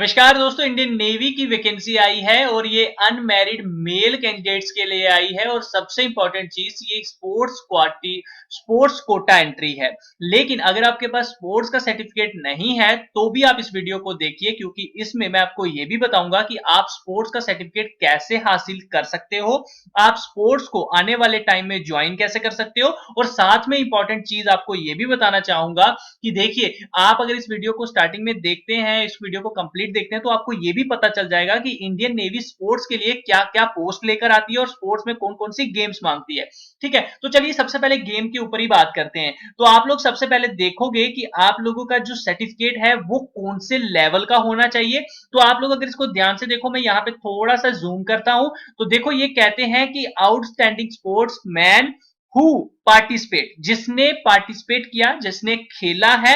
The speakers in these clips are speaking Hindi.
नमस्कार दोस्तों, इंडियन नेवी की वैकेंसी आई है और ये अनमैरिड मेल कैंडिडेट्स के लिए आई है। और सबसे इंपॉर्टेंट चीज ये स्पोर्ट्स कोटा एंट्री है। लेकिन अगर आपके पास स्पोर्ट्स का सर्टिफिकेट नहीं है तो भी आप इस वीडियो को देखिए, क्योंकि इसमें मैं आपको ये भी बताऊंगा कि आप स्पोर्ट्स का सर्टिफिकेट कैसे हासिल कर सकते हो, आप स्पोर्ट्स को आने वाले टाइम में ज्वाइन कैसे कर सकते हो। और साथ में इंपॉर्टेंट चीज आपको ये भी बताना चाहूंगा कि देखिए, आप अगर इस वीडियो को स्टार्टिंग में देखते हैं, इस वीडियो को कंप्लीट देखते हैं, तो आपको ये भी पता चल जाएगा कि इंडियन नेवी स्पोर्ट्स के लिए क्या क्या पोस्ट लेकर आती है और स्पोर्ट्स में कौन कौन सी गेम्स मांगती है। ठीक है, तो चलिए सबसे पहले गेम के ऊपर ही बात करते हैं। तो आप लोग सबसे पहले देखोगे कि आप लोगों का जो सर्टिफिकेट है वो कौन से लेवल का होना चाहिए। तो आप लोग अगर इसको ध्यान से देखो, मैं यहाँ पे थोड़ा सा जूम करता हूं, तो देखो ये कहते हैं कि outstanding sports man who participate, जिसने पार्टिसिपेट किया, जिसने खेला है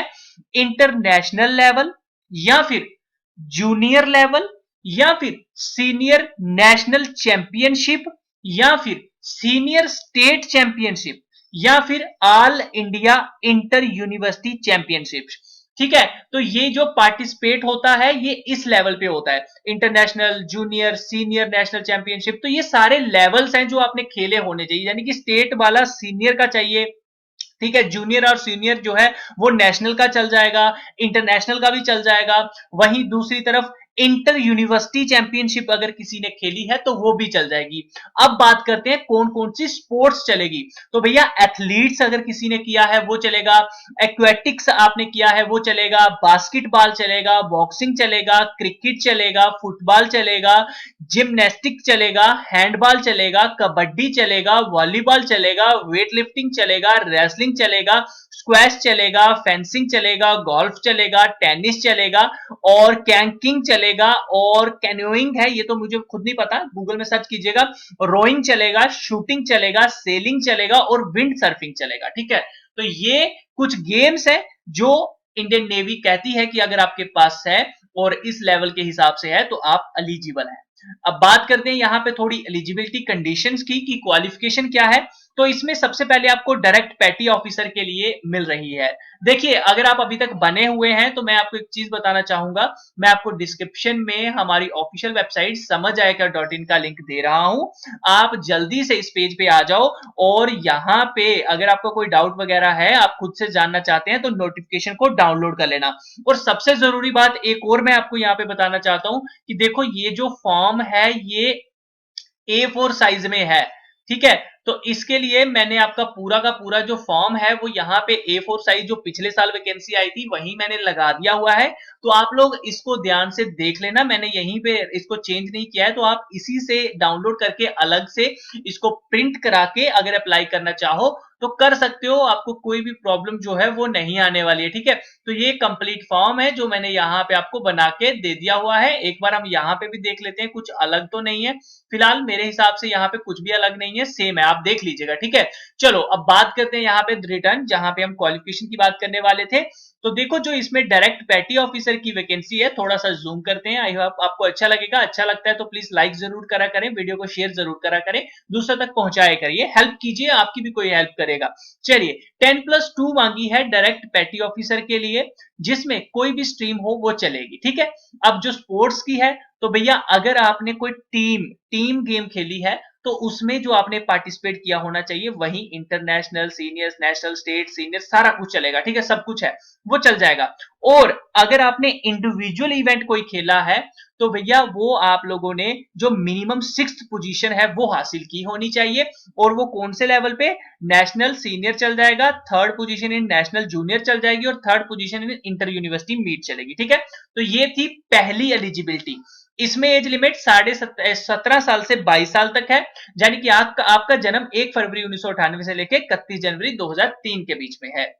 इंटरनेशनल लेवल या फिर जूनियर लेवल या फिर सीनियर नेशनल चैंपियनशिप या फिर सीनियर स्टेट चैंपियनशिप या फिर all India inter university championship. ठीक है, तो ये जो पार्टिसिपेट होता है ये इस लेवल पे होता है, international, junior, senior, national championship. तो ये सारे लेवल्स हैं जो आपने खेले होने चाहिए, यानी कि स्टेट वाला सीनियर का चाहिए, ठीक है, जूनियर और सीनियर जो है वो नेशनल का चल जाएगा, इंटरनेशनल का भी चल जाएगा। वहीं दूसरी तरफ इंटर यूनिवर्सिटी चैंपियनशिप अगर किसी ने खेली है तो वो भी चल जाएगी। अब बात करते हैं कौन कौन सी स्पोर्ट्स चलेगी। तो भैया एथलीट्स अगर किसी ने किया है वो चलेगा, एक्वेटिक्स आपने किया है वो चलेगा, बास्केटबॉल चलेगा, बॉक्सिंग चलेगा, क्रिकेट चलेगा, फुटबॉल चलेगा, जिम्नास्टिक चलेगा, हैंडबॉल चलेगा, कबड्डी चलेगा, वॉलीबॉल चलेगा, वेट लिफ्टिंग चलेगा, रेसलिंग चलेगा, स्क्वैश चलेगा, फेंसिंग चलेगा, गोल्फ चलेगा, टेनिस चलेगा और कैंकिंग चलेगा। और कैनोइंग है, ये तो मुझे खुद नहीं पता, गूगल में सर्च कीजिएगा। रोइंग चलेगा, शूटिंग चलेगा, सेलिंग चलेगा और विंड सर्फिंग चलेगा। ठीक है, तो ये कुछ गेम्स है जो इंडियन नेवी कहती है कि अगर आपके पास है और इस लेवल के हिसाब से है तो आप एलिजिबल हैं। अब बात करते हैं यहाँ पे थोड़ी एलिजिबिलिटी कंडीशंस की कि क्वालिफिकेशन क्या है। तो इसमें सबसे पहले आपको डायरेक्ट पैटी ऑफिसर के लिए मिल रही है। देखिए, अगर आप अभी तक बने हुए हैं तो मैं आपको एक चीज बताना चाहूंगा, मैं आपको डिस्क्रिप्शन में हमारी ऑफिशियल वेबसाइट समझाएकर.in का लिंक दे रहा हूं। आप जल्दी से इस पेज पे आ जाओ और यहाँ पे अगर आपका कोई डाउट वगैरह है, आप खुद से जानना चाहते हैं, तो नोटिफिकेशन को डाउनलोड कर लेना। और सबसे जरूरी बात एक और मैं आपको यहाँ पे बताना चाहता हूं कि देखो, ये जो फॉर्म है ये A4 साइज में है। ठीक है, तो इसके लिए मैंने आपका पूरा का पूरा जो फॉर्म है वो यहाँ पे A4 साइज, जो पिछले साल वैकेंसी आई थी वही मैंने लगा दिया हुआ है। तो आप लोग इसको ध्यान से देख लेना, मैंने यहीं पे इसको चेंज नहीं किया है, तो आप इसी से डाउनलोड करके अलग से इसको प्रिंट करा के अगर अप्लाई करना चाहो तो कर सकते हो। आपको कोई भी प्रॉब्लम जो है वो नहीं आने वाली है। ठीक है, तो ये कंप्लीट फॉर्म है जो मैंने यहाँ पे आपको बना के दे दिया हुआ है। एक बार हम यहाँ पे भी देख लेते हैं, कुछ अलग तो नहीं है। फिलहाल मेरे हिसाब से यहाँ पे कुछ भी अलग नहीं है, सेम है, आप देख लीजिएगा। ठीक है, चलो अब बात करते हैं यहाँ पे रिटर्न, जहां पे हम क्वालिफिकेशन की बात करने वाले थे। तो देखो, जो इसमें डायरेक्ट पैटी ऑफिसर की वैकेंसी है, थोड़ा सा जूम करते हैं, आई होप आपको अच्छा लगेगा। अच्छा लगता है तो प्लीज लाइक जरूर करा करें, वीडियो को शेयर जरूर करा करें, दूसरे तक पहुंचाया करिए, हेल्प कीजिए, आपकी भी कोई हेल्प करेगा। चलिए, 10+2 मांगी है डायरेक्ट पैटी ऑफिसर के लिए, जिसमें कोई भी स्ट्रीम हो वो चलेगी। ठीक है, अब जो स्पोर्ट्स की है, तो भैया अगर आपने कोई टीम गेम खेली है तो उसमें जो आपने पार्टिसिपेट किया होना चाहिए, वही international, senior, national, state, senior सारा कुछ चलेगा। ठीक है, सब कुछ है वो चल जाएगा। और अगर आपने इंडिविजुअल इवेंट कोई खेला है तो भैया वो आप लोगों ने जो मिनिमम 6th पोजीशन है वो हासिल की होनी चाहिए। और वो कौन से लेवल पे, नेशनल सीनियर चल जाएगा, 3rd पोजीशन इन नेशनल जूनियर चल जाएगी और 3rd position in inter university meet चलेगी। ठीक है, तो ये थी पहली एलिजिबिलिटी। इसमें एज लिमिट 17.5 साल से 22 साल तक है, यानी कि आपका जन्म 1 फरवरी 1998 से लेकर 31 जनवरी 2003 के बीच में है।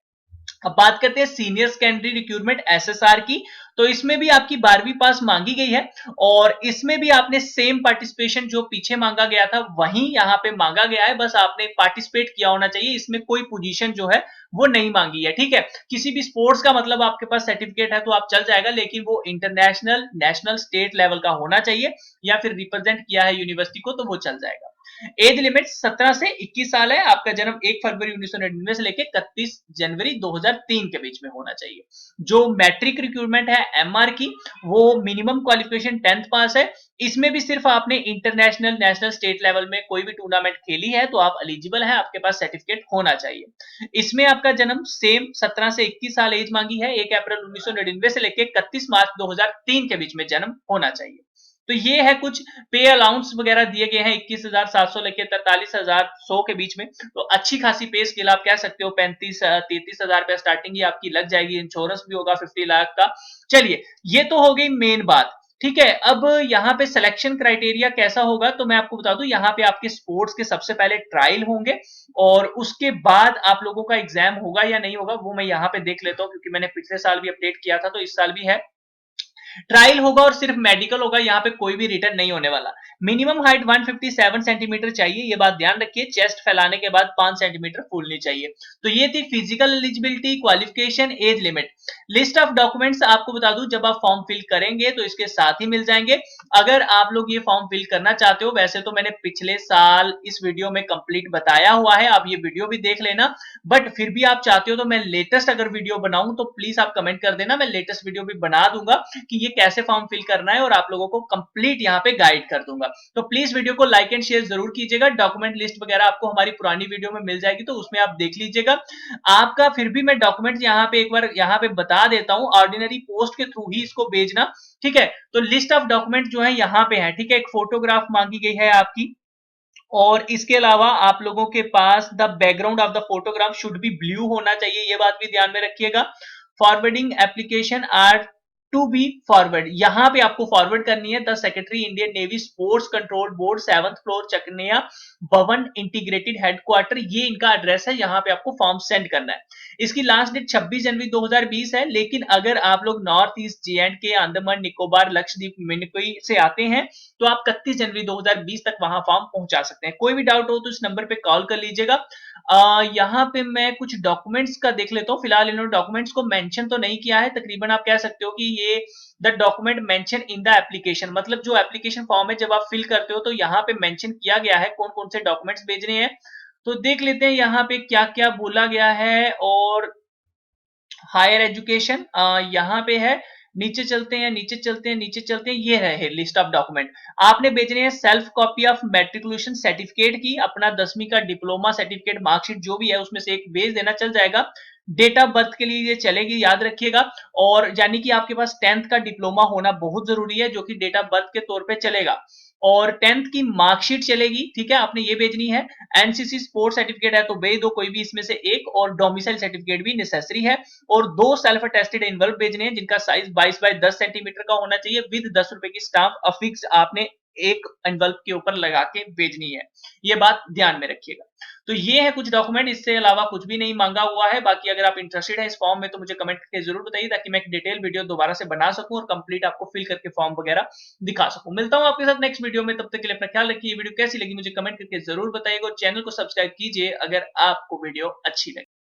अब बात करते हैं सीनियर सेकेंडरी रिक्रूटमेंट SSR की। तो इसमें भी आपकी 12वीं पास मांगी गई है और इसमें भी आपने सेम पार्टिसिपेशन जो पीछे मांगा गया था वहीं यहाँ पे मांगा गया है, बस आपने पार्टिसिपेट किया होना चाहिए। इसमें कोई पोजीशन जो है वो नहीं मांगी है। ठीक है, किसी भी स्पोर्ट्स का मतलब आपके पास सर्टिफिकेट है तो आप चल जाएगा, लेकिन वो इंटरनेशनल, नेशनल, स्टेट लेवल का होना चाहिए या फिर रिप्रेजेंट किया है यूनिवर्सिटी को तो वो चल जाएगा। एज लिमिट 17 से 21 साल है। आपका जन्म 1 फरवरी 1999 से लेकर 31 जनवरी 2003 के बीच में होना चाहिए। जो मैट्रिक रिक्रूटमेंट है एमआर की, वो मिनिमम क्वालिफिकेशन 10th पास है। इसमें भी सिर्फ आपने इंटरनेशनल, नेशनल, स्टेट लेवल में कोई भी टूर्नामेंट खेली है तो आप एलिजिबल है, आपके पास सर्टिफिकेट होना चाहिए। इसमें आपका जन्म सेम 17 से 21 साल एज मांगी है। 1 अप्रैल 1999 से लेकर 31 मार्च 2003 के बीच में जन्म होना चाहिए। तो ये है कुछ पे अलाउंस वगैरह दिए गए हैं 21,700 लेके 43,100 के बीच में। तो अच्छी खासी पे स्केल आप कह सकते हो। 33,000 रुपया स्टार्टिंग ही आपकी लग जाएगी। इंश्योरेंस भी होगा 50 लाख का। चलिए, ये तो हो गई मेन बात। ठीक है, अब यहाँ पे सिलेक्शन क्राइटेरिया कैसा होगा तो मैं आपको बता दूं। यहाँ पे आपके स्पोर्ट्स के सबसे पहले ट्रायल होंगे और उसके बाद आप लोगों का एग्जाम होगा या नहीं होगा वो मैं यहाँ पे देख लेता हूँ, क्योंकि मैंने पिछले साल भी अपडेट किया था तो इस साल भी है। ट्रायल होगा और सिर्फ मेडिकल होगा, यहाँ पे कोई भी रिटर्न नहीं होने वाला। मिनिमम हाइट 157 सेंटीमीटर चाहिए, ये बात ध्यान रखिए। चेस्ट फैलाने के बाद 5 सेंटीमीटर फूलनी चाहिए। तो ये थी physical eligibility, qualification, age limit. List of documents आपको बता दूं, जब आप फॉर्म फिल करेंगे तो इसके साथ ही मिल जाएंगे। अगर आप लोग ये फॉर्म फिल करना चाहते हो, वैसे तो मैंने पिछले साल इस वीडियो में कंप्लीट बताया हुआ है, आप ये वीडियो भी देख लेना। बट फिर भी आप चाहते हो तो मैं लेटेस्ट अगर वीडियो बनाऊं तो प्लीज आप कमेंट कर देना, मैं लेटेस्ट वीडियो भी बना दूंगा कि ये कैसे फॉर्म फिल करना है और आप लोगों को कंप्लीट यहाँ पे गाइड कर दूंगा। तो प्लीज वीडियो को लाइक एंड शेयर जरूर कीजिएगा। डॉक्यूमेंट लिस्ट वगैरह आपको हमारी पुरानी वीडियो में मिल जाएगी, तो उसमें आप देख लीजिएगा। आपका फिर भी मैं डॉक्यूमेंट यहाँ पे एक बार यहाँ पे बता देता हूँ, ऑर्डिनरी पोस्ट के थ्रू ही इसको भेजना। ठीक है, तो लिस्ट ऑफ डॉक्यूमेंट जो है यहाँ पे है। ठीक है, एक फोटोग्राफ मांगी गई है आपकी, और इसके अलावा आप लोगों के पास the background of the photograph should be blue होना चाहिए, ये बात भी ध्यान में रखिएगा। Forwarding application are to be forward, यहां पे आपको फॉरवर्ड करनी है the secretary Indian navy sports control board 7th floor चकनिया भवन इंटीग्रेटेड हेडक्वार्टर, ये इनका एड्रेस है, यहां पे आपको फॉर्म सेंड करना है। इसकी लास्ट डेट 26 जनवरी 2020 है। लेकिन अगर आप लोग नॉर्थ ईस्ट जे के, अंडमान निकोबार, लक्षद्वीप, मिनिकोई से आते हैं तो आप 31 जनवरी 2020 तक वहां फॉर्म पहुंचा सकते हैं। कोई भी डाउट हो तो इस नंबर पे कॉल कर लीजिएगा। यहाँ पे मैं कुछ डॉक्यूमेंट्स का देख लेता हूँ। फिलहाल इन्होंने डॉक्यूमेंट्स को मेंशन तो नहीं किया है। तकरीबन आप कह सकते हो कि ये the document mention in the application, मतलब जो एप्लीकेशन फॉर्म है जब आप फिल करते हो तो यहाँ पे मेंशन किया गया है कौन कौन से डॉक्यूमेंट्स भेजने हैं। तो देख लेते हैं यहाँ पे क्या क्या बोला गया है। और हायर एजुकेशन यहाँ पे है। नीचे चलते हैं, नीचे चलते हैं, नीचे चलते हैं, ये है लिस्ट ऑफ डॉक्यूमेंट। आपने भेजने हैं self copy of matriculation certificate की, अपना 10वीं का डिप्लोमा सर्टिफिकेट, मार्कशीट जो भी है उसमें से एक भेज देना, चल जाएगा। डेट ऑफ बर्थ के लिए ये चलेगी, याद रखिएगा। और यानी कि आपके पास 10th का डिप्लोमा होना बहुत जरूरी है, जो कि डेट ऑफ बर्थ के तौर पे चलेगा। और 10th की मार्कशीट चलेगी। ठीक है, आपने ये भेजनी है। एनसीसी स्पोर्ट्स सर्टिफिकेट है तो भेज दो कोई भी इसमें से एक, और डोमिसाइल सर्टिफिकेट भी नेसेसरी है। और 2 सेल्फ अटेस्टेड एनवलप भेजने हैं जिनका साइज 22 बाय 10 सेंटीमीटर का होना चाहिए, विद 10 रुपए की स्टाम्प अफिक्स आपने एक एनवलप के ऊपर लगा के भेजनी है। ये बात ध्यान में रखिएगा। तो ये है कुछ डॉक्यूमेंट, इससे अलावा कुछ भी नहीं मांगा हुआ है। बाकी अगर आप इंटरेस्टेड है इस फॉर्म में तो मुझे कमेंट करके जरूर बताइए, ताकि मैं एक डिटेल वीडियो दोबारा से बना सकूं और कंप्लीट आपको फिल करके फॉर्म वगैरह दिखा सकूं। मिलता हूं आपके साथ नेक्स्ट वीडियो में, तब तक के लिए अपना ख्याल रखिए। वीडियो कैसी लगी मुझे कमेंट करके जरूर बताइएगा, और चैनल को सब्सक्राइब कीजिए अगर आपको वीडियो अच्छी लगी।